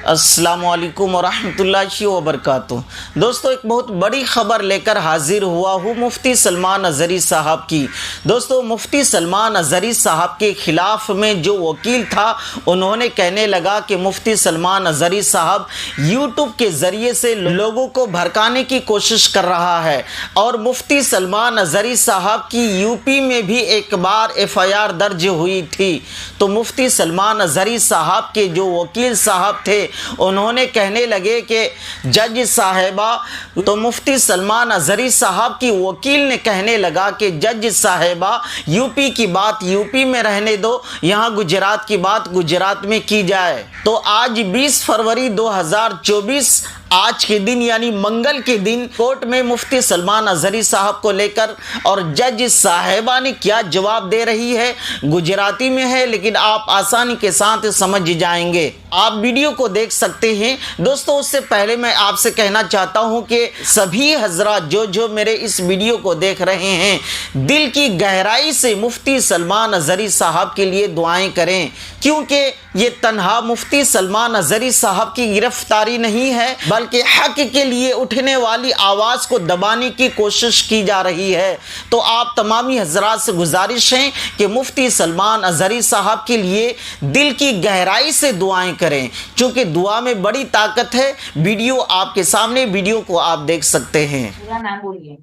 अस्सलामुअलैकुम वरहमतुल्लाहि वबरकातुहू। दोस्तों, एक बहुत बड़ी खबर लेकर हाजिर हुआ हूँ मुफ्ती सलमान अज़हरी साहब की। दोस्तों, मुफ्ती सलमान अज़हरी साहब के ख़िलाफ़ में जो वकील था, उन्होंने कहने लगा कि मुफ्ती सलमान अज़हरी साहब यूट्यूब के ज़रिए से लोगों को भड़काने की कोशिश कर रहा है। और मुफ्ती सलमान अज़हरी साहब की यूपी में भी एक बार FIR दर्ज हुई थी। तो मुफ्ती सलमान अज़हरी साहब के जो वकील साहब थे, उन्होंने कहने लगे कि जज साहिबा, तो मुफ्ती सलमान अज़हरी साहब की वकील ने कहने लगा कि जज साहिबा, यूपी की बात यूपी में रहने दो, यहाँ गुजरात की बात गुजरात में की जाए। तो आज 20 फरवरी 2024 आज के दिन यानी मंगल के दिन कोर्ट में मुफ्ती सलमान अज़हरी साहब को लेकर और जज साहिबा ने क्या जवाब दे रही है, गुजराती में है लेकिन आप आसानी के साथ समझ जाएंगे। आप वीडियो को देख सकते हैं। दोस्तों, उससे पहले मैं आपसे कहना चाहता हूं कि सभी हजरात जो मेरे इस वीडियो को देख रहे हैं, दिल की गहराई से मुफ्ती सलमान अज़हरी साहब के लिए दुआएं करें, क्योंकि ये तन्हा मुफ्ती सलमान अज़हरी साहब की गिरफ्तारी नहीं है, बल्कि हक के लिए उठने वाली आवाज़ को दबाने की कोशिश की जा रही है। तो आप तमामी हजरात से गुजारिश है कि मुफ्ती सलमान अज़हरी साहब के लिए दिल की गहराई से दुआएं करें, क्योंकि दुआ में बड़ी ताकत है। वीडियो आपके सामने, वीडियो को आप देख सकते हैं। पूरा नाम बोलिए।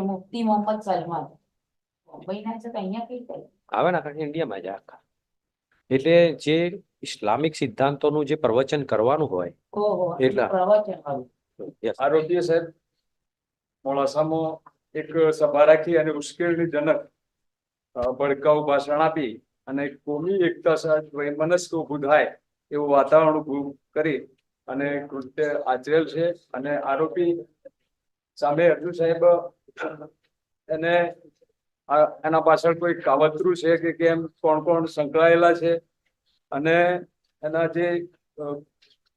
मुफ्ती मोहम्मद सलमान मुंबईના છે તો અહીંયા કઈ થાય આવે ને આખા ઇન્ડિયામાં જ આખા એટલે જે ઇસ્લામિક સિદ્ધાંતોનું જે પ્રવચન કરવાનું હોય ઓહો એટલા પ્રવચન Yes. આરોગ્ય સાહેબ મોડાસામાં એક સભા રાખી અને ઉશ્કેરણીજનક ભડકાઉ ભાષણ આપી અને કોમી એકતા સાથે વૈમનસ્ક ઊભું થાય એવું વાતાવરણ ઊભું કરી અને કૃત્ય આચરેલ છે. અને આરોપી સામે અર્જુ સાહેબ એને એના પાછળ કોઈ કાવતરું છે કે કેમ, કોણ કોણ સંકળાયેલા છે અને એના જે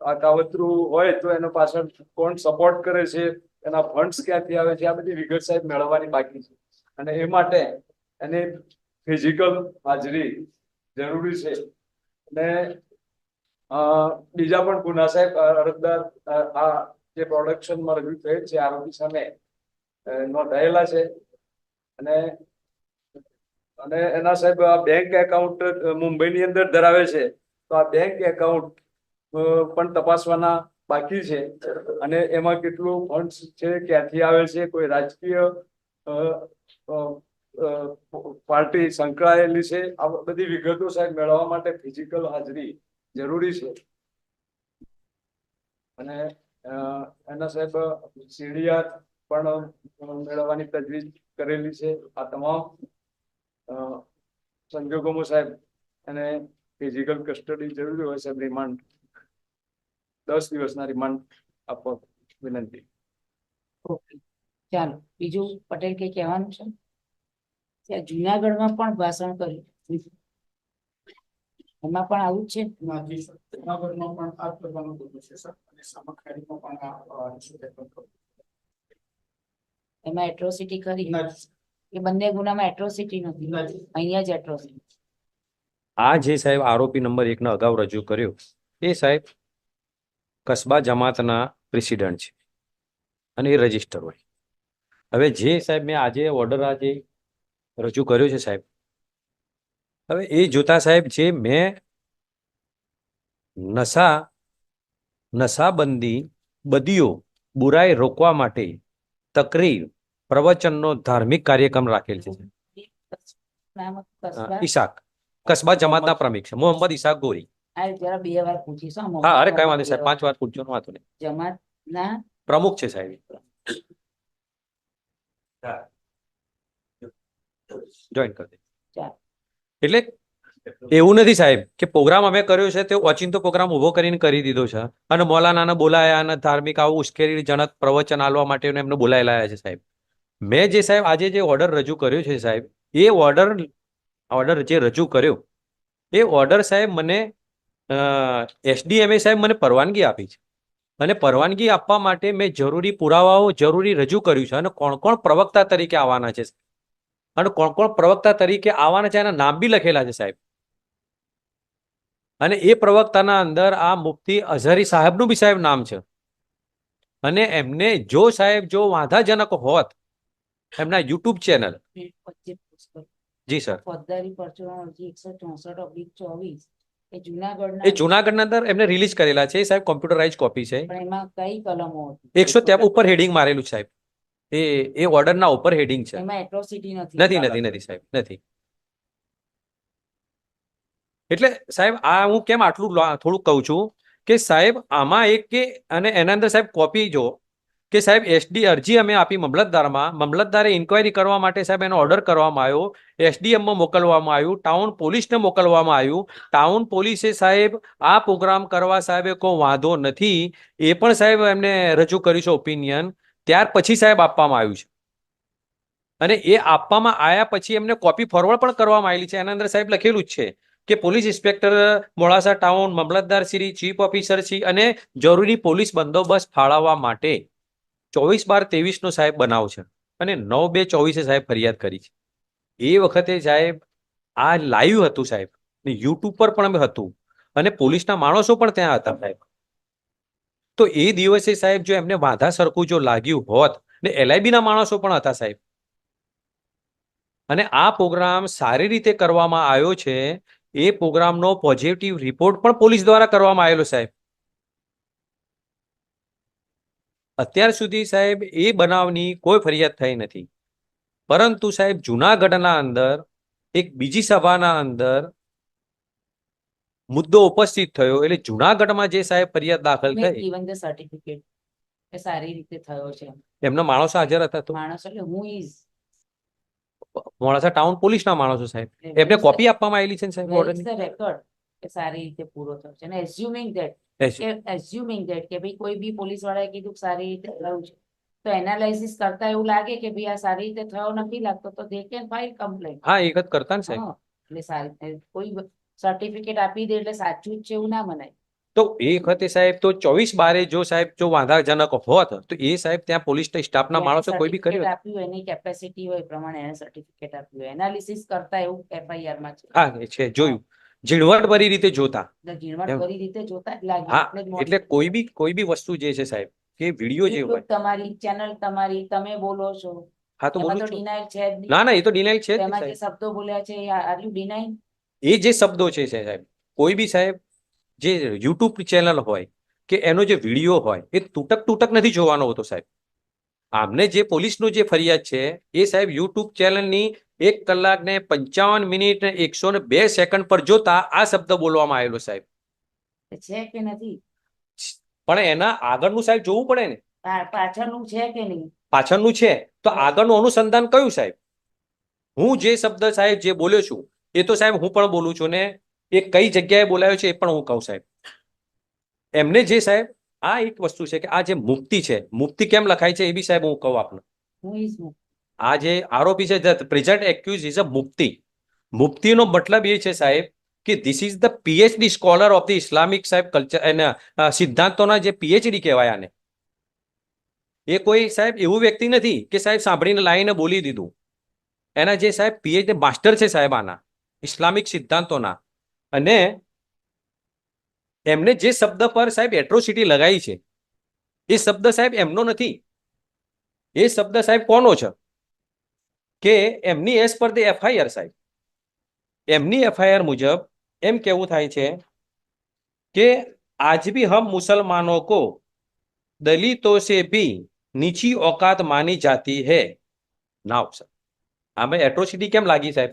આ કાવતરું હોય તો એનો પાછળ કોણ સપોર્ટ કરે છે, એના ફંડ્સ ક્યાંથી આવે છે, આ બધી વિગત સાહેબ મેળવવાની બાકી છે. અને એ માટે એને ફિઝિકલ હાજરી જરૂરી છે. અને બીજા પણ ગુના સાહેબ અરજદાર આ જે પ્રોડક્શનમાં રજૂ થયેલ છે આરોપી સામે નોંધાયેલા છે. અને અને એના સાહેબ આ બેંક એકાઉન્ટ મુંબઈની અંદર ધરાવે છે, તો આ બેંક એકાઉન્ટ પણ તપાસવાના બાકી છે. અને એમાં કેટલું ફંડ્સ છે, ક્યાંથી આવે છે, કોઈ રાજકીય પાર્ટી સંકળાયેલી છે, આ બધી વિગતો સાહેબ મેળવવા માટે ફિઝિકલ હાજરી જરૂરી છે. અને એના સાહેબ CDR પણ મેળવવાની તજવીજ કરેલી છે. આ તમામ સંજોગોમાં સાહેબ એને ફિઝિકલ કસ્ટડી જરૂરી હોય સાહેબ. રિમાન્ડ 10 દિવસના રિમાન્ડ આપવા વિનંતી. ઓકે, ચાલો બીજું પટેલ કઈ કહેવાનું છે? ત્યાં જુનાગઢમાં પણ ભાષણ કર્યું, એમાં પણ આવું જ છે. જુનાગઢમાં પણ આ કરવાનું બધું છે સર, અને સામખાડીમાં પણ આ એમાં એટ્રોસિટી કરી એ બંને ગુનામાં એટ્રોસિટી નથી, અહીંયા જ એટ્રોસિટી. આ જે સાહેબ આરોપી નંબર 1 અગાઉ રજૂ કર્યો એ સાહેબ કસ્બા જમાતના પ્રેસિડેન્ટ છે અને એ રજિસ્ટર હોય. હવે જે સાહેબ મેં આજે ઓર્ડર આજે રજૂ કર્યો છે સાહેબ, હવે એ જોતા સાહેબ જે મેં નશાબંધી બદીઓ બુરાઈ રોકવા માટે તકરીર પ્રવચનનો ધાર્મિક કાર્યક્રમ રાખેલ છે. નામ કસ્બા ઈશાક કસ્બા જમાતના પ્રમુખ છે મોહમ્મદ ઈશાક ગોરી. આ જરા 2 વાર પૂછીશ. હા, અરે કઈ વાંધો સાહેબ, 5 વાર પૂછજો, વાંધો નહીં. જમાતના પ્રમુખ છે સાહેબ, જોઈન કરી દે. એટલે એવું નથી સાહેબ કે પ્રોગ્રામ અમે કર્યો છે તે ઓચિંતો પ્રોગ્રામ ઉભો કરીને કરી દીધો છે અને મૌલાનાને બોલાયા અને ધાર્મિક આવું ઉશ્કેરણીજનક પ્રવચન આલવા માટે એમને બોલાયેલા છે સાહેબ. મેં જે સાહેબ આજે જે ઓર્ડર રજૂ કર્યો છે સાહેબ, એ ઓર્ડર જે રજૂ કર્યો એ ઓર્ડર સાહેબ મને SDMA સાહેબ મને પરવાનગી આપી છે અને પરવાનગી આપવા માટે મેં જરૂરી પુરાવાઓ જરૂરી રજૂ કર્યું છે અને કોણ કોણ પ્રવક્તા તરીકે આવવાના છે અને કોણ કોણ પ્રવક્તા તરીકે આવવાના છે એના નામ બી લખેલા છે સાહેબ. અને એ પ્રવક્તાના અંદર આ મુફ્તી અઝહરી સાહેબનું બી સાહેબ નામ છે. અને એમને જો સાહેબ જો વાંધાજનક હોત એમના યુટ્યુબ ચેનલ. વચ્ચે પૂછ કરું. જી સર. ફોજદારી પરચુરણ અરજી 164/24 એ એ જુનાગઢના જુનાગઢના અંદર એમને રિલીઝ કરેલા છે. એ સાહેબ કોમ્પ્યુટરાઇઝ કોપી છે. પણ એમાં કઈ કલમો હતી? 100 ઉપર હેડિંગ મારેલું છે સાહેબ. એ ઓર્ડરના ઉપર હેડિંગ છે. એમાં એટ્રોસિટી નથી. નથી સાહેબ, નથી. એટલે સાહેબ આ હું કેમ આટલું થોડુંક કહું છું કે સાહેબ આમાં એક કે અને એના અંદર સાહેબ કોપી જો કે સાહેબ એસડી અરજી અમે આપી મામલતદારમાં, મામલતદારે ઇન્ક્વાયરી કરવા માટે સાહેબ એનો ઓર્ડર કરવામાં આવ્યો, એસડીએમમાં મોકલવામાં આવ્યું, ટાઉન પોલીસને મોકલવામાં આવ્યું. ટાઉન પોલીસે સાહેબ આ પ્રોગ્રામ કરવા સાહેબ કોઈ વાંધો નથી એ પણ સાહેબ એમને રજૂ કર્યું છે ઓપિનિયન. ત્યાર પછી સાહેબ આપવામાં આવ્યું છે. અને એ આપવામાં આવ્યા પછી એમને કોપી ફોરવર્ડ પણ કરવામાં આવેલી છે. એના અંદર સાહેબ લખેલું જ છે કે પોલીસ ઇન્સ્પેક્ટર મોડાસા ટાઉન, મામલતદાર શ્રી, ચીફ ઓફિસર શ્રી અને જરૂરી પોલીસ બંદોબસ્ત ફાળવવા માટે 24/12/23 નો સાહેબ બનાવ છે. અને 9/2/24 સાહેબ ફરિયાદ કરી છે. એ વખતે સાહેબ આ લાઈવ હતું સાહેબ, ને યુટ્યુબ પર પણ હતું અને પોલીસના માણસો પણ ત્યાં હતા સાહેબ. તો એ દિવસે સાહેબ જો એમને વાંધા સરખું જો લાગ્યું હોત ને LIB ના માણસો પણ હતા સાહેબ. અને આ પ્રોગ્રામ સારી રીતે કરવામાં આવ્યો છે. એ પ્રોગ્રામનો પોઝિટિવ રિપોર્ટ પણ પોલીસ દ્વારા કરવામાં આવેલો સાહેબ. અત્યાર સુધી સાહેબ એ બનાવની કોઈ ફરિયાદ થઈ નથી. પરંતુ સાહેબ જુનાગઢના અંદર એક બીજી સભાના અંદર મુદ્દો ઉપસ્થિત થયો એટલે જુનાગઢમાં જે સાહેબ ફરિયાદ દાખલ થઈ ઇવન ધ સર્ટિફિકેટ એ સારી રીતે થયો છે. એમના માણસો હાજર હતા. તો માણસ એટલે હું ઇઝ મોડાસા ટાઉન પોલીસના માણસો સાહેબ એમને કોપી આપવામાં આવેલી છે ને સાહેબ ઓર્ડરની. રેકોર્ડ એ સારી રીતે પૂરો થયો છે. અને એઝ્યુમિંગ ધેટ કે ભાઈ કોઈ બી પોલીસ વાળાએ કીધું કે સારી રીતે થયું છે, તો એનાલાઇસિસ કરતા એવું લાગે કે ભાઈ આ સારી રીતે થયો નથી લાગતો તો દે કેન ફાઇલ કમ્પ્લેન્ટ. હા, એક જ કરતા ને સાહેબ. એટલે સારી કોઈ સર્ટિફિકેટ આપી દે એટલે સાચું જ છે એવું ના મનાય. તો એ વખતે સાહેબ તો 24/12 જો સાહેબ જો વાંધાજનક હોત તો એ સાહેબ ત્યાં પોલીસ સ્ટાફના માણસો કોઈ બી કર્યો. આપ્યું એની કેપેસિટી હોય પ્રમાણે એને સર્ટિફિકેટ આપ્યું હોય. એનાલિસિસ કરતા એવું FIR માં છે. હા, એ છે જોયું. ઝીણવટભરી રીતે જોતા. ઝીણવટભરી રીતે જોતા જ લાગે. હા, એટલે કોઈ બી વસ્તુ જે છે સાહેબ કે વિડીયો જે હોય. તમારી ચેનલ તમારી, તમે બોલો છો. હા, તો બોલું છું. ડિનાયલ છે જ નહીં. ના, એ તો ડિનાયલ છે જ નહીં તેમાં જે સાહેબ. શબ્દો બોલ્યા છે આર યુ ડિનાઇંગ? એ જે શબ્દો છે સાહેબ, કોઈ બી સાહેબ જે યુટ્યુબ ચેનલ હોય કે એનો જે વિડીયો હોય એ તૂટક નથી જોવાનો હોતો સાહેબ. આમને જે પોલીસનો જે ફરિયાદ છે એ સાહેબ યુટ્યુબ ચેનલની 1 કલાક ને 55 મિનિટ ને 102 સેકન્ડ પર જોતા આ શબ્દ બોલવામાં આવેલો સાહેબ. છે કે નથી? પણ એના આગળનું સાહેબ જોવું પડે ને. પાછળનું છે કે નહીં? પાછળનું છે તો આગળનું અનુસંધાન કયું સાહેબ? હું જે શબ્દ સાહેબ જે બોલ્યો છું એ તો સાહેબ હું પણ બોલું છું ને એ કઈ જગ્યાએ બોલાયો છે એ પણ હું કહું સાહેબ. એમને જે સાહેબ આ એક વસ્તુ છે કે આ જે મુક્તિ છે, મુક્તિ કેમ લખાય છે એ બી સાહેબ હું કહું આપને. આ જે આરોપી છે પ્રેઝન્ટ એક્યુઝ ઇઝ અ મુક્તિ. મુક્તિનો મતલબ એ છે સાહેબ કે this is the PhD scholar of the Islamic સાહેબ કલ્ચર એના સિદ્ધાંતોના જે PhD કહેવાય આને. એ કોઈ સાહેબ એવું વ્યક્તિ નથી કે સાહેબ સાંભળીને લાઈને બોલી દીધું. એના જે સાહેબ PhD માસ્ટર છે સાહેબ આના ઇસ્લામિક સિદ્ધાંતોના. અને એમને જે શબ્દ પર સાહેબ એટ્રોસિટી લગાવી છે એ શબ્દ સાહેબ એમનો નથી. એ શબ્દ સાહેબ કોનો છે કે એમની એઝ પર ધ FIR સાહેબ. એમની FIR મુજબ એમ કેવું થાય છે કે આજ ભી હમ મુસલમાનો કો દલિતો સે ભી નીચી औकात માની જાતી है. નાવ સર આમે એટ્રોસિટી કેમ લાગી સાહેબ?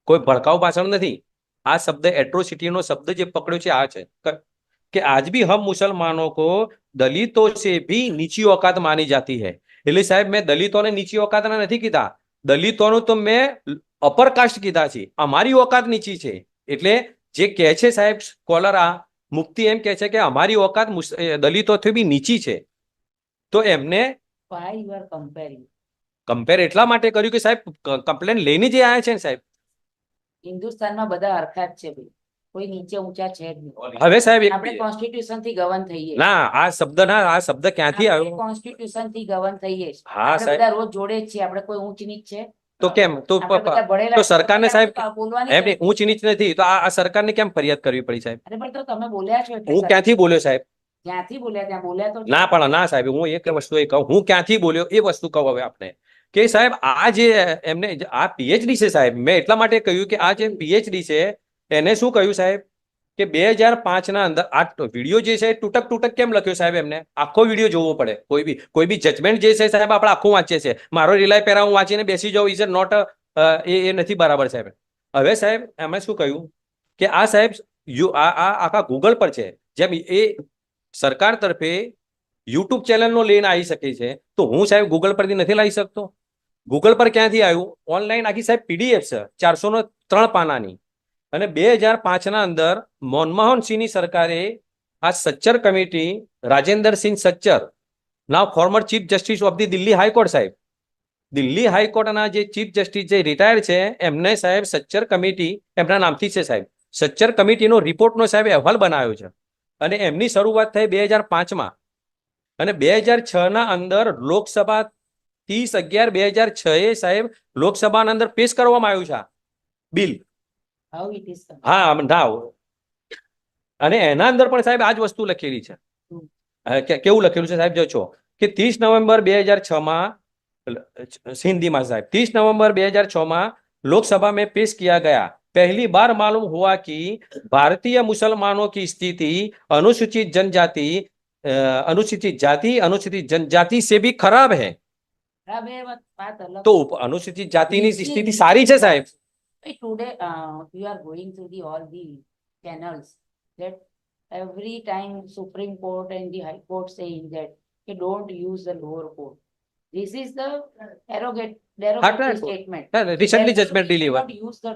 કોઈ ભડકાઉ ભાષણ નથી. આ શબ્દ એટ્રોસિટીનો શબ્દ જે પકડ્યો છે આ છે કે આજ ભી હમ મુસલમાનો કો દલિતો સે ભી નીચી औकात માની જાતી है. એટલે સાહેબ મેં દલિતોને નીચી औकातના નથી કીધા. દલિતોનું તો મેં અપર કાસ્ટ કીધા છે. અમારી औकात નીચી છે. એટલે જે કહે છે સાહેબ સ્કોલર આ મુક્તિ એમ કહે છે કે અમારી औकात દલિતોથી બી નીચી છે. તો એમને કમ્પેર એટલા માટે કર્યું કે સાહેબ કમ્પ્લેન લઈને જે આવ્યા છે ને સાહેબ. હિન્દુસ્તાનમાં બધા હરખા જ છે ભાઈ, કોઈ નીચે ઊંચા છે જ નહીં. હવે સાહેબ આપણે કોન્સ્ટિટ્યુશન થી ગવર્ન થઈએ. ના આ શબ્દ ક્યાંથી આવ્યો? કોન્સ્ટિટ્યુશન થી ગવર્ન થઈએ. હા સાહેબ, બધા રોજ જોડે જ છીએ. આપણે કોઈ ઊંચ નીચ છે? તો કેમ તો આપણે બધા ભણેલા તો સરકારને સાહેબ તો બોલવાની એમ નહીં, ઊંચ નીચ નથી તો આ સરકારને કેમ ફરિયાદ કરવી પડી સાહેબ? અરે પણ તો તમે બોલ્યા છો એટલે હું ક્યાંથી બોલ્યો સાહેબ? જ્યાંથી બોલ્યા ત્યાં બોલ્યા તો છો. ના પણ ના સાહેબ, હું એક વસ્તુ એ કહું, હું ક્યાંથી બોલ્યો એ વસ્તુ કહું હવે આપણે કે સાહેબ આ જે એમને આ પીએચડી છે સાહેબ, મેં એટલા માટે કહ્યું કે આ જે પીએચડી છે એને શું કહ્યું સાહેબ કે 2005 ના અંદર આ વિડીયો જે છે તૂટક કેમ લખ્યો સાહેબ? એમને આખો વિડીયો જોવો પડે. કોઈ બી જજમેન્ટ જે છે સાહેબ આપણે આખું વાંચીએ છીએ. મારો રિલાય પેરા હું વાંચીને બેસી જાઉં ઇઝ નોટ એ નથી બરાબર સાહેબ. હવે સાહેબ એમણે શું કહ્યું કે આ સાહેબ આ આખા ગૂગલ પર છે, જેમ એ સરકાર તરફે યુટ્યુબ ચેનલનો લઈને આવી શકે છે, તો હું સાહેબ ગૂગલ પરથી નથી લાવી શકતો? ગૂગલ પર ક્યાંથી આવ્યું? ઓનલાઈન આખી સાહેબ પીડીએફ છે 403 પાનાની. અને 2005 ના અંદર મનમોહન સિંહની સરકારે આ Sachar committee, Rajendra Singh Sachar, now former chief justice of the Delhi high court સાહેબ, દિલ્હી હાઈકોર્ટના જે ચીફ જસ્ટિસ જે રિટાયર છે એમને સાહેબ સચ્ચર કમિટી એમના નામથી છે સાહેબ. સચ્ચર કમિટીનો રિપોર્ટનો સાહેબ અહેવાલ બનાવ્યો છે અને એમની શરૂઆત થઈ 2005 અને 2006 ના અંદર લોકસભા 30/11/2006 એ સાહેબ લોકસભાના અંદર પેશ કરવામાં આવ્યું છે આ bill. How it is done. હા ના, અને એના અંદર પણ સાહેબ આ જ વસ્તુ લખેલી છે. કેવું લખેલું છે સાહેબ? જો છો કે 30 નવેમ્બર 2006 हिंदी में साहब 30 नवंबर 2006 लोकसभा में पेश किया गया। पहली बार मालूम हुआ कि भारतीय मुसलमानों की स्थिति अनुसूचित जनजाति अनुसूचित जनजाति से भी खराब है। तो अनुसूचित जाति की स्थिति सारी है साहब। Today we are going through all the channels that every time Supreme Court and the High Court saying that you don't use the lower court. This is the derogatory statement. Recently judgment delivered. Don't use the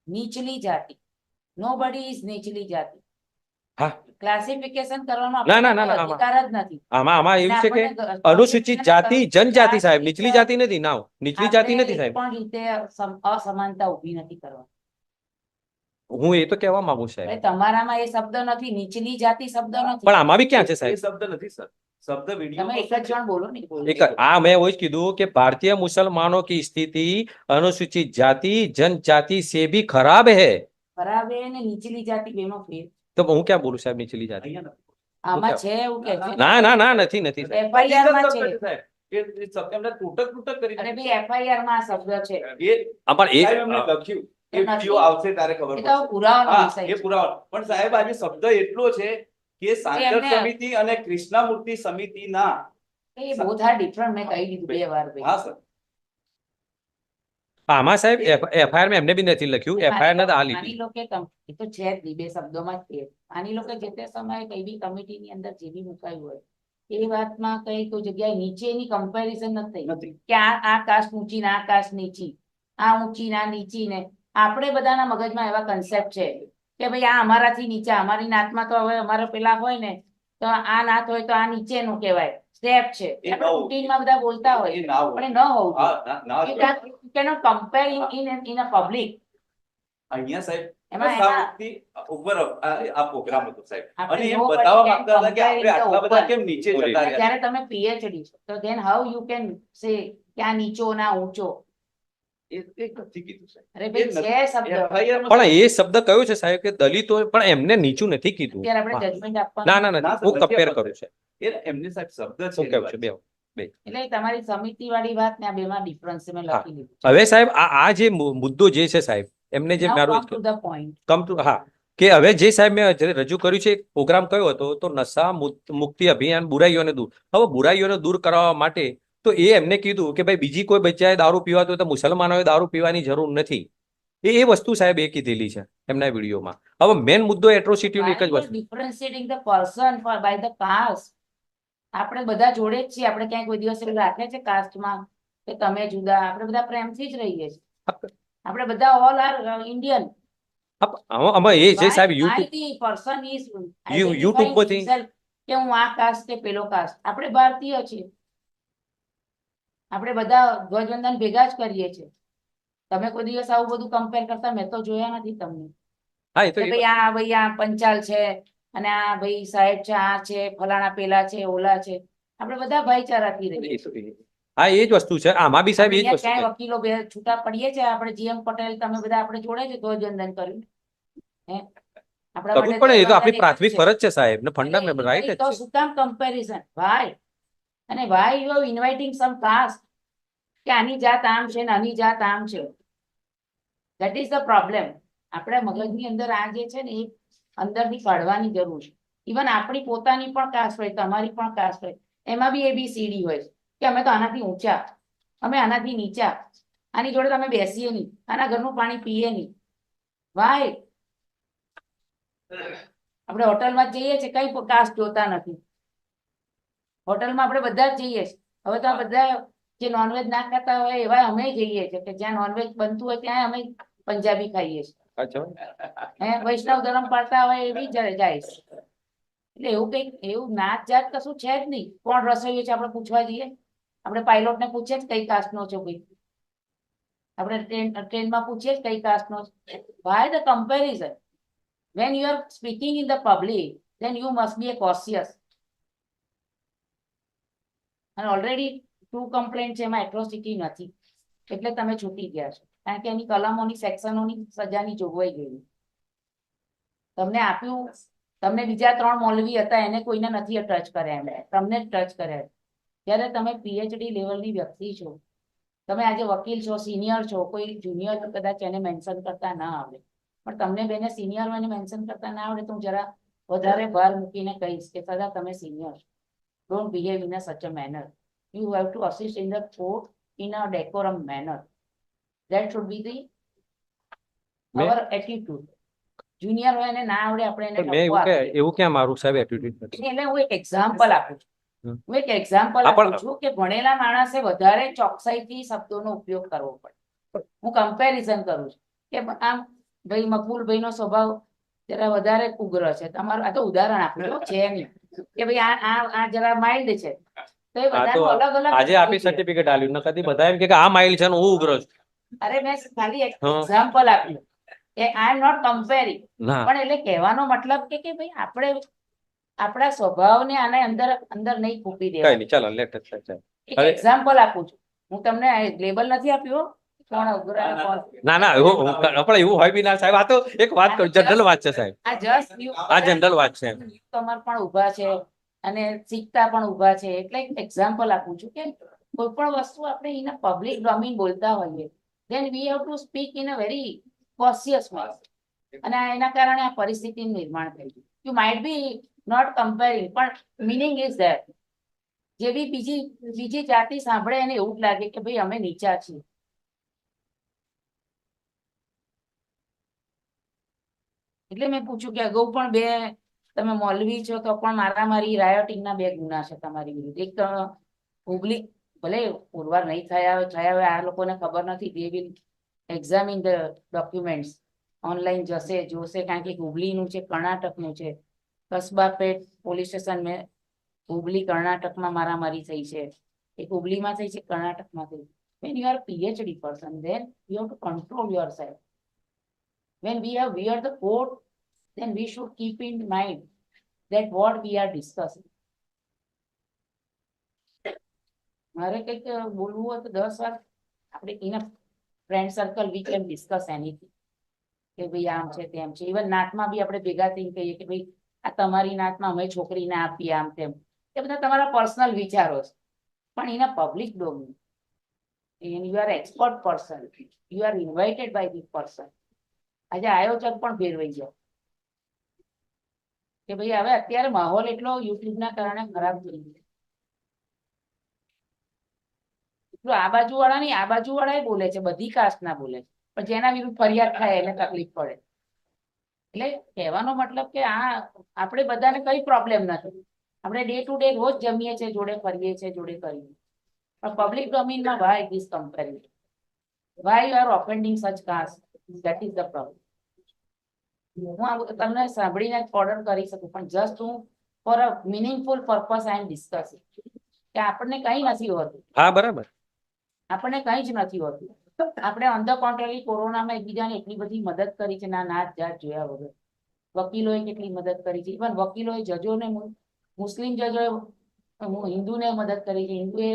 નીચલી જાતિ. Nobody is નીચલી જાતિ. હા, classification કરવાનો ના ના ના અધિકાર જ નથી. આમાં એવું છે કે અનુસૂચિત જાતિ જનજાતિ સાહેબ, નીચલી જાતિ નથી. ના, નીચલી જાતિ નથી સાહેબ. પણ રીતે અસમાનતા ઊભી નથી કરવાની. હું એ તો કહેવા માંગુ સાહેબ. તમારામાં એ શબ્દ નથી, નીચલી જાતિ શબ્દ નથી. પણ આમાં બી ક્યાં છે સાહેબ? શબ્દ નથી સર, શબ્દ વિડીયો તમે એક જ જણ બોલો ને. એક આ મેં એવું જ કીધું કે ભારતીય મુસલમાનો की स्थिति अनुसूचित जाति जनजाति से भी खराब है। ખરાબ એ ને નીચલી જાતિ બેમાં ફેર. તો હું ક્યાં બોલું સાહેબ નીચલી જાતિ? આમાં છે એવું કે છે. ના ના ના નથી નથી સાહેબ. FIR માં છે. એમને તૂટક કરી અને બી FIR માં આ શબ્દ છે. પણ એ સાહેબ એમને લખ્યું કે વિડીયો આવશે ત્યારે ખબર એ તો પડશે. પુરાવાનો હા, વિષય એ છે. પુરાવાનો. પણ સાહેબ આજે શબ્દ એટલો છે કે સાંકળ એમને- સમિતિ અને કૃષ્ણામૂર્તિ સમિતિના એ both are different મેં કહી દીધું 2 વાર ભાઈ. હા સર, આમાં સાહેબ એફઆઈઆર માં એમને બી નથી લખ્યું. એફઆઈઆર ને આ માની લીધી. લો કે એ તો છે જ નહીં, 2 શબ્દોમાં જ છે. માની લો કે જે તે સમયે કઈ બી કમિટીની અંદર જે બી મુકાયું હોય એ વાતમાં કઈ કોઈ જગ્યાએ નીચેની કમ્પેરિઝન નથી થઈ નથી. કે આ કાસ્ટ ઊંચી ને આ કાસ્ટ નીચી, આ ઊંચી ને આ નીચી ને. આપણે બધાના મગજમાં એવા કન્સેપ્ટ છે કે ભાઈ આ અમારાથી નીચા, અમારી નાતમાં તો હવે અમારે પેલા હોય ને તો આ નાત હોય તો આ નીચેનું કહેવાય, સ્ટેપ છે. એ આપણે બહુ- રૂટીનમાં બધા બોલતા હોય એ ના હોય. પણ એ ન હોવું હા, જોઈએ. ના You cannot compare in a public. અહીંયા સાહેબ એમાં કૃષ્ણામૂર્તિ ઉપર આ પ્રોગ્રામ હતો સાહેબ, આપણે અને એમ nobody બતાવવા can માંગતા હતા કે compare આપણે in the આટલા બધા open. કેમ નીચે બોલી. જતા રહ્યા. જ્યારે તમે PhD છો તો then how you can say કે આ નીચો ના ઊંચો. એ નથી કીધું સાહેબ. અરે ભાઈ છે શબ્દ. FIR માં પણ એ શબ્દ કયો છે સાહેબ કે દલિતો, પણ એમને નીચું નથી કીધું. અત્યારે આપણે હા. જજમેન્ટ આપવાનું. ના ના ના, નથી, સર, હું નથી કમ્પેર આપતો. કરું છું. એમને સાહેબ શબ્દ છે હું એની કહું વાત. છું બે. એટલે તમારી સમિતિ વાળી વાત ને આ બેમાં ડિફરન્સ મેં હા. લખી દીધું હવે સાહેબ આ જે મુદ્દો જે છે સાહેબ એમને જે Now મારું come to the point. Come to હા કે હવે જે સાહેબ મેં જ્યારે રજૂ કર્યું છે પ્રોગ્રામ કયો હતો તો નશા મુક્તિ અભિયાન બુરાઈઓને દૂર. હવે બુરાઈઓને દૂર કરવા માટે તો એ એમને કીધું કે ભાઈ બીજી કોઈ બચ્ચાએ દારૂ પીવાતો હોય તો મુસલમાનોએ દારૂ પીવાની જરૂર નથી. એ વસ્તુ સાહેબ એ કીધેલી છે એમના વિડીયોમાં. હવે મેન મુદ્દો એટ્રોસિટીનો એક જ Why વસ્તુ. differentiating the person by the caste? આપણે બધા જોડે જ છીએ. આપણે ક્યાંય કોઈ દિવસ એવું રાખે છે કાસ્ટમાં કે તમે જુદા? આપણે બધા પ્રેમથી જ રહીએ છીએ. આપણે બધા ઓલ આર ઇન્ડિયન. આમાં એ જે સાહેબ યુટ્યુબ પર્સન ઇઝ YouTube પરથી- કે હું આ કાસ્ટ કે પેલો કાસ્ટ. આપણે ભારતીય છીએ. આપણે બધા ધ્વજવંદન ભેગા જ કરીએ છીએ. તમે કોઈ દિવસ આવું બધું કમ્પેર કરતા મેં તો જોયા નથી તમને. હા એ તો કે ભાઈ આ પંચાલ છે અને આ ભાઈ સાહેબ છે, આ છે ફલાણા પેલા છે ઓલા છે. આપણે બધા ભાઈચારાથી રહીએ. હા એ જ વસ્તુ છે આમાં બી સાહેબ એ જ અહીંયા વસ્તુ ક્યાંય છે. વકીલો બે છૂટા પડીએ છે આપણે જીએમ પટેલ તમે બધા આપણે જોડે છે ધ્વજવંદન કર્યું હે આપણા કરવું જ માટે પડે, એ તો ધ્વજવંદન આપણી એક જ પ્રાથમિક છે. ફરજ છે સાહેબ ને એટલે ફંડામેન્ટ રાઈટ જ તો છે. શું કામ કમ્પેરિઝન વાય અને why you are inviting some caste કે આની જાત આમ છે ને આની જાત આમ છે ધેટ ઇઝ ધ પ્રોબ્લેમ. આપણા મગજની અંદર આ જે છે ને એ અંદરથી કાઢવાની જરૂર છે. ઇવન આપણી પોતાની પણ કાસ્ટ હોય તમારી પણ કાસ્ટ હોય એમાં બી ABCD હોય છે કે અમે તો આનાથી ઊંચા અમે આનાથી નીચા આની જોડે તમે બેસીએ નહીં આના ઘરનું પાણી પીએ નહીં વાય આપણે હોટલમાં જઈએ છીએ કઈ કાસ્ટ જોતા નથી હોટલમાં આપણે બધા જ જઈએ છીએ હવે તો આ બધા જે નોનવેજ ના ખાતા હોય એવા અમે જઈએ છીએ કે જ્યાં નોનવેજ બનતું હોય ત્યાં અમે પંજાબી ખાઈએ છીએ અચ્છા. હે વૈષ્ણવ ધર્મ પાળતા હોય એવી જાય છે એટલે એવું કઈક એવું નાત જાત કશું છે જ નહીં કોણ રસોઈયો છે આપણે પૂછવા જઈએ આપણે પાયલોટ ને પૂછીએ જ કઈ કાસ્ટ નો છો ભાઈ આપણે ટ્રેનમાં પૂછીએ જ કઈ કાસ્ટ નો why the comparison when you are speaking in the public then you must be a cautious અને ઓલરેડી 2 કમ્પ્લેન્ટ છે એમાં એટ્રોસિટી નથી એટલે તમે છૂટી ગયા છો કારણ કે એની કલમોની સેક્શનોની સજાની જોગવાઈ ગઈ તમને આપ્યું તમને બીજા 3 મૌલવી હતા એને કોઈને નથી ટચ કર્યા એમણે તમને જ ટચ કર્યા જ્યારે તમે PhD લેવલની વ્યક્તિ છો તમે આજે વકીલ છો સિનિયર છો કોઈ જુનિયર કદાચ એને મેન્શન કરતા ના આવડે પણ તમને બેને સિનિયર એને મેન્શન કરતા ના આવડે તો હું જરા વધારે ભાર મૂકીને કહીશ કે સદા તમે senior don't behave in such a manner you have to assist in the court in a decorum manner that should be the our attitude junior હોય એને ના આવડે આપણે એને પણ મેં ઠપકો આપીએ. એવું ક્યાં મારું સાહેબ એટીટ્યુડ નથી. એટલે હું એક એક્ઝામ્પલ આપું છું હું એક એક્ઝામ્પલ હા, આપું પણ- છું કે ભણેલા માણસે વધારે ચોકસાઈથી શબ્દોનો ઉપયોગ કરવો પડે હું કમ્પેરિઝન કરું છું કે આમ ભાઈ મકબૂલભાઈ નો સ્વભાવ જરા વધારે ઉગ્ર છે તમારું આ તો ઉદાહરણ આપું છું છે નહીં કે ભાઈ આ જરા માઇલ્ડ છે તો એ આ તો બધાનું અલગ અલગ આજે આપી સર્ટિફિકેટ આલ્યું ને કદી બધા એમ કે આ માઇલ છે ને હું ઉગ્ર છું. અરે મેં ખાલી એક હા. એક્ઝામ્પલ આપ્યું કે આઈ એમ નોટ કમ્પેરિંગ ના પણ એટલે કહેવાનો મતલબ કે ભાઈ આપણે આપણા સ્વભાવને આને અંદર અંદર નહીં ખૂપી કઈ દેવા નહીં ચાલો લેટ એક હવે- એક્ઝામ્પલ આપું છું હું તમને લેબલ નથી આપ્યું હો. કોણ ઉગ્ર અને કોણ ના પણ એવું હોય બી ના સાહેબ. આ તો એક વાત કરું જનરલ વાત છે સાહેબ. આ જસ્ટ આ જનરલ વાત છે. તમાર પણ ઊભા છે અને શીખતા પણ ઊભા છે એટલે એક એક્ઝામ્પલ આપું છું કે કોઈ પણ વસ્તુ આપણે ઇન પબ્લિક ડોમેન બોલતા હોઈએ then we have to speak in a very cautious way અને એના કારણે આ પરિસ્થિતિનું નિર્માણ થયું you might be not comparing પણ meaning is there જે બી બીજી જાતિ સાંભળે એને એવું જ લાગે કે ભાઈ અમે નીચા છીએ એટલે મેં પૂછ્યું કે અગાઉ પણ બે તમે મૌલવી છો તો પણ મારામારી રાયોટિંગના 2 ગુના છે તમારી વિરુદ્ધ એક હુબલી ભલે પુરવાર નહીં થયા હોય આ લોકોને ખબર નથી they will examine the documents online જશે જોશે કારણ કે હુબલીનું છે કર્ણાટકનું છે કસબા પેટ પોલીસ સ્ટેશન મેં હુબલી કર્ણાટકમાં મારામારી થઈ છે એક હુબલીમાં થઈ છે કર્ણાટકમાં થઈ when you are PhD person then you have to control yourself when we have wear the coat then we should keep in mind that what we are discussing મારે કંઈક બોલવું હોય તો 10 વાર આપણે in friend circle we can discuss anything કે ભાઈ આમ છે તેમ છે ઇવન નાતમાં બી આપણે ભેગા થઈને કહીએ કે ભાઈ આ તમારી નાતમાં અમે છોકરીને આપીએ આમ તેમ એ બધા તમારા પર્સનલ વિચારો છે પણ in public domain and you are expert person you are invited by the person આજે આયોજક પણ ફેરવાઈ જાય કે ભાઈ હવે અત્યારે માહોલ એટલો યુટ્યુબ ના કારણે ખરાબ થઈ ગયો એટલું આ બાજુ વાળા નહીં આ બાજુ વાળા બોલે છે બધી કાસ્ટ ના બોલે છે પણ જેના વિરુદ્ધ ફરિયાદ થાય એને તકલીફ પડે એટલે કહેવાનો મતલબ કે આ આપણે બધાને કઈ પ્રોબ્લેમ નથી આપણે ડે ટુ ડે રોજ જમીએ છીએ જોડે ફરીએ છીએ જોડે કરીએ પણ પબ્લિક ડોમેનમાં why this comparison why you are offending such caste that is the problem હું તમને સાંભળીને ઓર્ડર કરી શકું પણ જસ્ટ હું for a meaningful purpose I am discussing કે આપણને કઈ નથી હોતું હા બરાબર. આપણને કઈ જ નથી હોતું આપણે ઓન ધ કોન્ટ્રારી કોરોનામાં એકબીજાને એટલી બધી મદદ કરી છે ના નાત જાત જોયા વગર વકીલોએ કેટલી મદદ કરી છે ઇવન વકીલોએ જજોને મુસ્લિમ જજોએ હિન્દુને મદદ કરી છે હિન્દુએ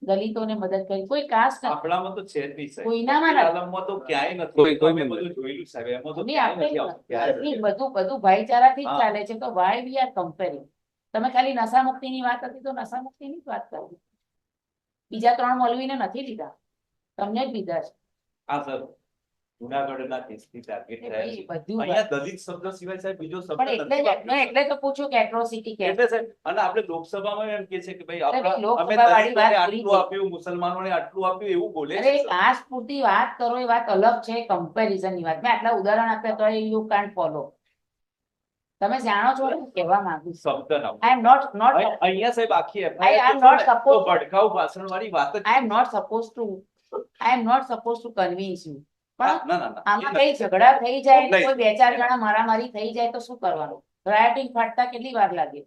દલિતોને મદદ કરી, કોઈ કાસ્ટ આપણામાં તો છે જ નહીં સાહેબ. કોઈનામાં વકીલ નથી. આલમમાં તો ક્યાંય નથી. કોઈ- કોઈ અમે નથી. બધું જોયેલું સાહેબ, એમાં તો નહીં, ક્યાંય આપણે નથી આવતું. ક્યાંય નથી. બધું ભાઈચારાથી જ હા. ચાલે છે, તો વાય વી આર કમ્પેરિંગ. તમે ખાલી નશા મુક્તિની વાત હતી તો નશા મુક્તિની જ વાત કરી, બીજા 3 મૌલવીને નથી લીધા, તમને જ લીધા છે. હા સર, જુનાગઢના કેસથી ટાર્ગેટ થયા એ છે. બધું અહીંયા દલિત શબ્દ સિવાય સાહેબ બીજો શબ્દ પણ એટલે નથી જ વાપર્યો. એટલે તો પૂછ્યું કે એટ્રોસિટી કે એટલે સાહેબ, અને આપણે લોકસભામાં એમ કે છે કે ભાઈ અરે ભાઈ, આપણા અમે લોકસભા વાળી દલિતોને વાત પૂરી આટલું થઈ. આપ્યું, મુસલમાનોને આટલું આપ્યું, એવું બોલે છે અરે સર. કાસ્ટ પૂરતી વાત કરો એ વાત અલગ છે, કમ્પેરિઝન ની વાત. મેં આટલા ઉદાહરણ આપ્યા તો યુ કાન્ટ ફોલો. તમે જાણો છો ને કહેવા માંગુ છું. શબ્દ ના આઈ એમ નોટ અહીંયા સાહેબ આખી I FIR am તો not છે ને, supposed- તો ભડકાઉ ભાષણ વાળી વાત જ I am not supposed to convince you. પણ ના ના ના આમાં એ કઈ ઝઘડા થઈ જાય ને નહીં. કોઈ 2-4 જણા મારામારી થઈ જાય તો શું કરવાનું? રાયોટિંગ ફાટતા કેટલી વાર લાગે?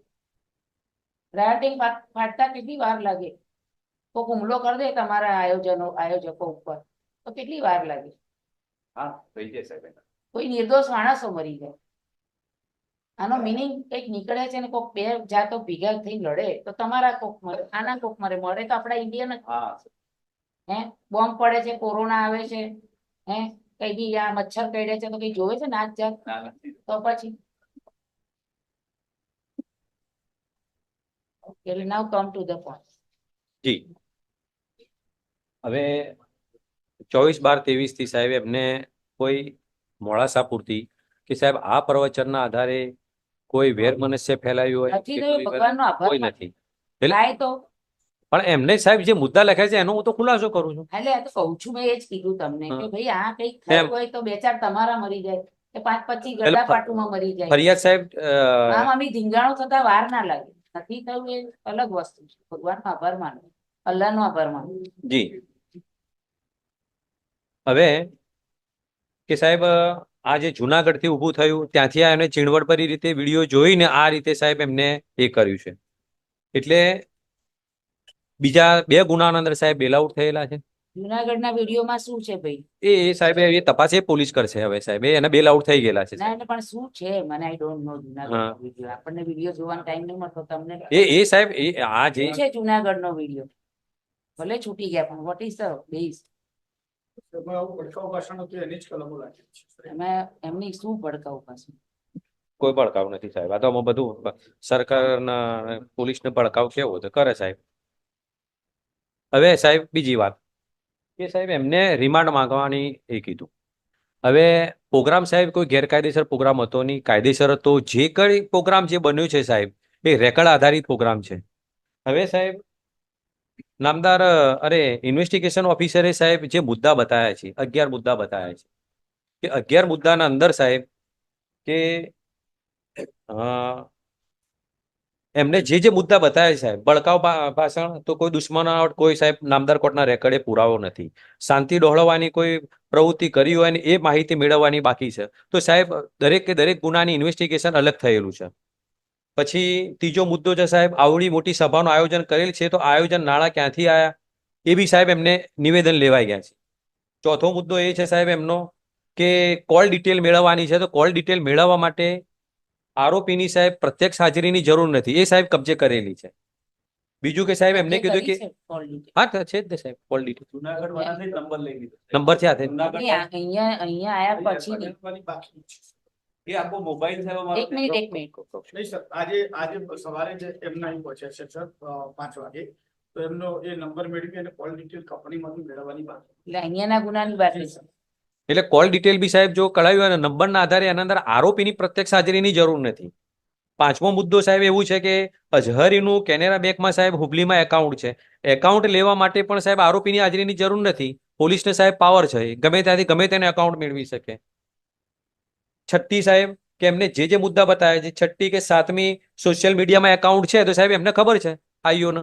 રાયોટિંગ ફાટતા કેટલી વાર લાગે? કોઈક હુમલો કરી દે તમારા આયોજકો ઉપર તો કેટલી વાર લાગે? હા થઈ જાય સાહેબ એના. કોઈ નિર્દોષ માણસો મરી જાય. આનો મિનિંગ કંઈક નીકળે છે ને કોઈક 2 જાતો ભેગા થઈને લડે તો તમારા કોક મરે, આના કોક મરે તો આપણા ઇન્ડિયન હા હે બોમ્બ પડે છે, કોરોના આવે છે, હે કઈ બી આ મચ્છર કરડે છે તો કઈ જોવે છે નાચ જાત? ના નથી. તો પછી એટલે નાઉ કમ ટુ ધ પોઈન્ટ. જી હવે 24/12/23 થી સાહેબ એમને કોઈ મોડાસા પૂરતી કે સાહેબ આ પ્રવચનના આધારે કોઈ વેર મનસ્ય ફેલાયું હોય નથી કે થયું, કોઈ ભગવાનનો આભાર કોઈ માનો. નથી. એટલે થાય તો પણ એમને સાહેબ જે મુદ્દા લખ્યા છે એનો હું તો ખુલાસો કરું છું. એટલે આ તો કહું છું, મેં એ જ કીધું તમને કે હા. ભાઈ આ કઈક એમ. થયું હોય તો 2-4 તમારા મરી જાય કે 5-25 એટલે ગડા પાટુમાં મરી જાય. ફરિયાદ સાહેબ આમ અમે ધીંગાણો થતા વાર ના લાગે. નથી થયું એ અલગ વસ્તુ છે. ભગવાનનો આભાર માનો, અલ્લાહનો આભાર માનો. જી હવે કે સાહેબ આ જે જુનાગઢ થી ઊભું થયું ત્યાંથી આ એમને ચીણવટભરી રીતે વિડીયો જોઈને આ રીતે સાહેબ એમને એ કર્યું છે. એટલે બીજા 2 ગુનાના અંદર સાહેબ બેલ આઉટ થયેલા છે. જુનાગઢના વિડીયોમાં શું છે ભાઈ? એ સાહેબ એ તપાસ એ પોલીસ કરશે હવે સાહેબ એને બેલ આઉટ થઈ ગયેલા છે ના સાહેબ. એટલે પણ શું છે મને આઈ ડોન્ટ નો જુનાગઢનો વિડીયો. આપણને વિડીયો જોવાનો ટાઈમ નહીં મળતો, તમને એ સાહેબ એ આ જે શું છે જુનાગઢનો વિડીયો? ભલે છૂટી ગયા પણ વોટ ઇઝ ધ બેઝ? એમાં આવું ભડકાઉ ભાષણ હતું એની જ કલમો લાગેલી છે. એમાં એમની શું ભડકાવું પાછું? કોઈ ભડકાવ નથી સાહેબ. આ તો આમાં બધું સરકારના પોલીસને ભડકાવ કેવો તો કરે સાહેબ. હવે સાહેબ બીજી વાત કે સાહેબ એમને રિમાન્ડ માંગવાની એ કીધું. હવે પ્રોગ્રામ સાહેબ કોઈ ગેરકાયદેસર પ્રોગ્રામ હતો નહીં, કાયદેસર હતો. જે કઈ પ્રોગ્રામ જે બન્યું છે સાહેબ એ રેકર્ડ આધારિત પ્રોગ્રામ છે. હવે સાહેબ નામદાર ઇન્વેસ્ટિગેશન ઓફિસરે સાહેબ જે મુદ્દા બતાવ્યા છે 11 મુદ્દા બતાવ્યા છે કે 11 મુદ્દાના અંદર સાહેબ કે એમને જે મુદ્દા બતાવ્યા છે સાહેબ ભડકાઉ ભાષણ તો કોઈ દુશ્મનાવટ કોઈ સાહેબ નામદાર કોર્ટના રેકર્ડે પુરાવો નથી. શાંતિ ડહોળવાની કોઈ પ્રવૃત્તિ કરી હોય ને એ માહિતી મેળવવાની બાકી છે. તો સાહેબ દરેક ગુનાની ઇન્વેસ્ટિગેશન અલગ થયેલું છે. પછી ત્રીજો મુદ્દો છે સાહેબ આવડી મોટી સભાનું આયોજન કરેલ છે તો આયોજન નાણાં ક્યાંથી આવ્યા એ બી સાહેબ એમને નિવેદન લેવાઈ ગયા છે. ચોથો મુદ્દો એ છે સાહેબ એમનો કે કોલ ડિટેલ મેળવવાની છે તો કોલ ડિટેલ મેળવવા માટે આરોપીની સાહેબ પ્રત્યક્ષ હાજરીની જરૂર નથી, એ સાહેબ કબજે કરેલી છે. બીજું કે સાહેબ એમને કીધું કે હા છે જ ને સાહેબ કોલ ડિટેલ જુનાગઢ વાળાને જ નંબર લઈ લીધો. નંબર છે હાથે. જુનાગઢ અહીંયા આયા પછી નહીં. બનવાની બાકી છે. એ આખો મોબાઈલ સાહેબ અમારો એક મિનિટ નહીં સર, આજે સવારે જે એમના અહીં પહોંચ્યા છે સર 5 વાગે, તો એમનો એ નંબર મેળવી અને કોલ ડિટેલ કંપનીમાંથી મેળવવાની બાકી. એટલે અહીંયાના ગુનાની બાકી છે. એટલે કોલ ડિટેલ બી સાહેબ જો કઢાવ્યું હોય ને નંબરના આધારે એના અંદર આરોપીની પ્રત્યક્ષ હાજરીની જરૂર નથી. 5મો મુદ્દો સાહેબ એવું છે કે અઝહરીનું કેનેરા બેંકમાં સાહેબ હુબલીમાં એકાઉન્ટ છે. એકાઉન્ટ લેવા માટે પણ સાહેબ આરોપીની હાજરીની જરૂર નથી. પોલીસને સાહેબ પાવર છે, ગમે ત્યાંથી ગમે તેને એકાઉન્ટ મેળવી શકે. 6ઠ્ઠી સાહેબ કે એમને જે મુદ્દા બતાવ્યા છે 6ઠ્ઠી કે 7મી સોશિયલ મીડિયામાં એકાઉન્ટ છે તો સાહેબ એમને ખબર છે આઈઓને,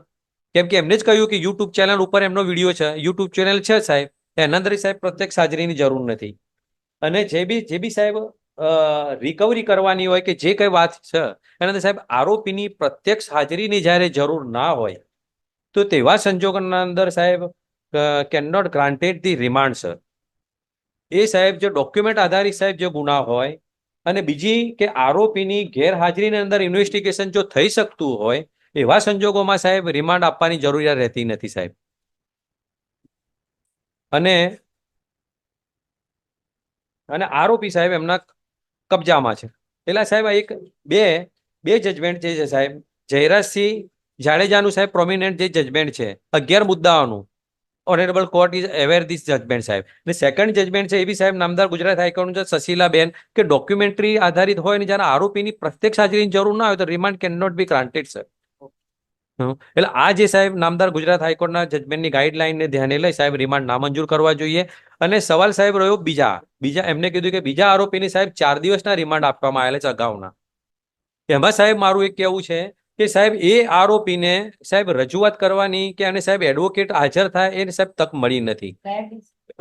કેમ કે એમને જ કહ્યું કે યુટ્યુબ ચેનલ ઉપર એમનો વિડીયો છે, યુટ્યુબ ચેનલ છે સાહેબ એના અંદર સાહેબ પ્રત્યક્ષ હાજરીની જરૂર નથી. અને જે બી સાહેબ રિકવરી કરવાની હોય કે જે કઈ વાત છે એના અંદર સાહેબ આરોપીની પ્રત્યક્ષ હાજરીની જ્યારે જરૂર ના હોય તો તેવા સંજોગોના અંદર સાહેબ can not granted the remand sir. એ સાહેબ જે ડોક્યુમેન્ટ આધારિત સાહેબ જે ગુના હોય અને બીજી કે આરોપીની ગેરહાજરીની અંદર ઇન્વેસ્ટિગેશન જો થઈ શકતું હોય એવા સંજોગોમાં સાહેબ રિમાન્ડ આપવાની જરૂરિયાત રહેતી નથી સાહેબ. અને આરોપી સાહેબ એમના કબજામાં છે. એટલે સાહેબ આ બે જજમેન્ટ જે છે સાહેબ, જયરાજસિંહ જાડેજાનું સાહેબ પ્રોમિનન્ટ જે જજમેન્ટ છે 11 મુદ્દાઓનું, honourable court is aware this judgment સાહેબ. અને સેકન્ડ જજમેન્ટ છે એ બી સાહેબ નામદાર ગુજરાત હાઈકોર્ટનું છે સશીલાબેન, કે ડોક્યુમેન્ટરી આધારિત હોય ને જ્યારે આરોપીની પ્રત્યક્ષ હાજરીની જરૂર ના હોય તો remand can not be granted sir. એટલે આ જે સાહેબ નામદાર ગુજરાત હાઈકોર્ટના જજમેન્ટની ગાઈડલાઈનને ધ્યાને લઈ સાહેબ રિમાન્ડ નામંજૂર કરવા જોઈએ. અને સવાલ સાહેબ રહ્યો બીજા એમને કીધું કે બીજા આરોપીને સાહેબ 4 દિવસના રિમાન્ડ આપવામાં આવેલા છે અગાઉના. એમાં સાહેબ મારું એક કહેવું છે કે સાહેબ એ આરોપીને સાહેબ રજૂઆત કરવાની કે અને સાહેબ એડવોકેટ હાજર થાય એને સાહેબ તક મળી નથી.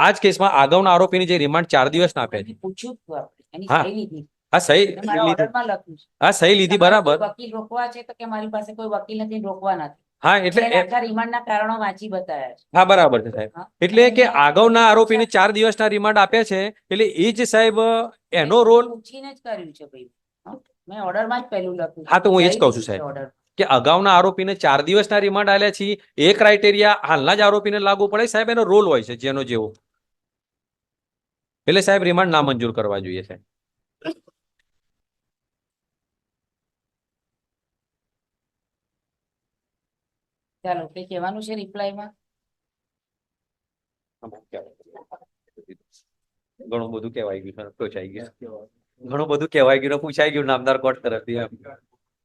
આ જ કેસમાં અગાઉના આરોપીની જે રિમાન્ડ 4 દિવસના આપ્યા છે. પૂછ્યું જ હતું આપણે, એની હા. સહી લીધી. આ સહી મારા લીધી, ઓર્ડરમાં લખ્યું છે. આ સહી લીધી તમારે બરાબર. કોઈ વકીલ રોકવા છે તો કે મારી પાસે કોઈ વકીલ નથી, રોકવા નથી. હા એટલે એટલે આખા રિમાન્ડના કારણો વાંચી બતાવ્યા છે. હા બરાબર છે સાહેબ. હા. એટલે કે અને અગાઉના આરોપીને 4 દિવસના રિમાન્ડ આપ્યા છે એટલે એ જ સાહેબ એનો મેં રોલ. પૂછીને જ કર્યું છે ભાઈ. હા. મેં ઓર્ડરમાં જ પહેલું લખ્યું છે. હા તો હું એ જ સહી કહું છું લીધી છે સાહેબ order. કે અગાઉના આરોપીને 4 દિવસના રિમાન્ડ આલ્યા છે. એ ક્રાઇટેરિયા હાલના જ આરોપીને લાગુ પડે સાહેબ, એનો રોલ હોય છે જેનો જેવો. એટલે સાહેબ રિમાન્ડ નામંજૂર કરવા જોઈએ સાહેબ. ચાલો, કઈ કહેવાનું છે રિપ્લાયમાં? ઘણું બધું કહેવાય ગયું, પૂછાઈ ગયું, ઘણું બધું કહેવાય ગયું, પૂછાઈ ગયું નામદાર કોર્ટ તરફથી.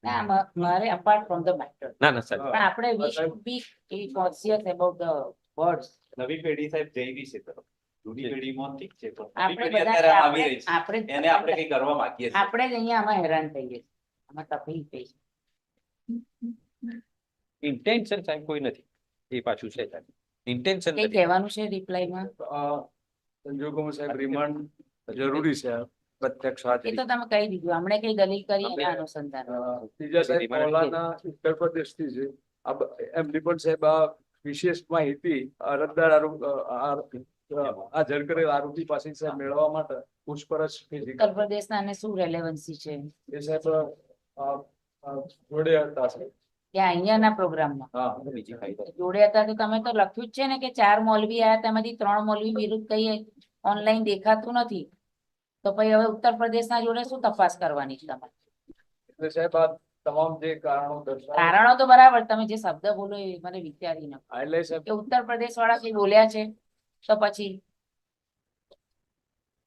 ના, મારે અપાર્ટ ફ્રોમ ધ મેટર, ના ના સાહેબ. પણ આપણે we should be conscious about the words. નવી પેઢી સાહેબ જઈ છે તરફ. જૂની પેઢીમાં ઠીક છે પણ નવી આપણે પેઢી બધા અત્યારે આવી રહી છે. આપણે એને આપણે કઈ કરવા માંગીએ છીએ. આપણે જ અહીંયા આમાં હેરાન થઈએ છીએ, આમાં તકલીફ થઈ છે. ઇન્ટેન્શન સાહેબ કોઈ નથી, એ પાછું છે સાહેબ. ઇન્ટેન્શન કઈ કહેવાનું છે રિપ્લાયમાં? સંજોગોમાં સાહેબ રિમાન્ડ જરૂરી છે પ્રત્યક્ષ એ હાજરી. તો તમે કહી દીધું, હમણે કઈ દલીલ કરી આપણે, એના અનુસંધાન. ત્રીજા સાહેબ મૌલાના ઉત્તર પ્રદેશથી છે. એમની પણ સાહેબ આ વિશેષ માહિતી અરજદાર હાજર કરેલ આરોપી પાસે સાહેબ મેળવવા માટે પૂછપરછ ઉત્તર પ્રદેશના અને શું રેલેવન્સી છે એ સાહેબ જોડે હતા સાહેબ. ત્યાં અહીંયાના પ્રોગ્રામમાં હા, બીજી ખાઈ જોડે હતા તો તમે તો લખ્યું જ છે ને કે 4 મૌલવી આયા, તેમાંથી 3 મૌલવી વિરુદ્ધ કઈ ઓનલાઈન દેખાતું નથી. તો પછી હવે ઉત્તર પ્રદેશના જોડે શું તપાસ કરવાની છે તમારે? એટલે સાહેબ આ તમામ જે કારણો દર્શાવે કારણો તો બરાબર, તમે જે શબ્દ બોલો એ મને વિચારી ન એટલે સાહેબ કે ઉત્તર પ્રદેશ વાળા કઈ બોલ્યા છે તો પછી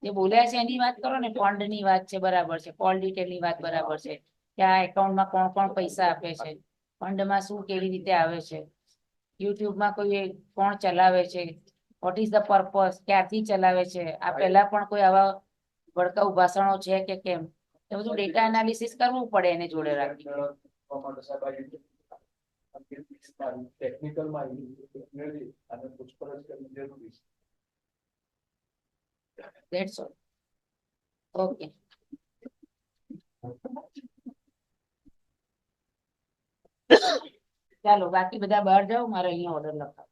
જે બોલ્યા છે એની વાત કરો ને. ફંડ ની વાત છે બરાબર છે, કોલ ડિટેલ ની વાત બરાબર છે, કે આ એકાઉન્ટમાં કોણ કોણ પૈસા આપે છે, ફંડમાં શું કેવી રીતે આવે છે, યુટ્યુબમાં કોઈ કોણ ચલાવે છે, વોટ ઇઝ ધ પર્પઝ, ક્યારથી ચલાવે છે, આ પહેલા પણ કોઈ આવા ભડકાઉ ભાષણો છે કે કેમ, એ બધું ડેટા એનાલિસિસ કરવું પડે એને જોડે રાખી. ટેકનિકલ માહિતી મેળવી અને પૂછપરછ કરવી જરૂરી છે. That's all. Okay. ચાલો, બાકી બધા બહાર જાઓ, મારે અહીંયા ઓર્ડર લખાવો.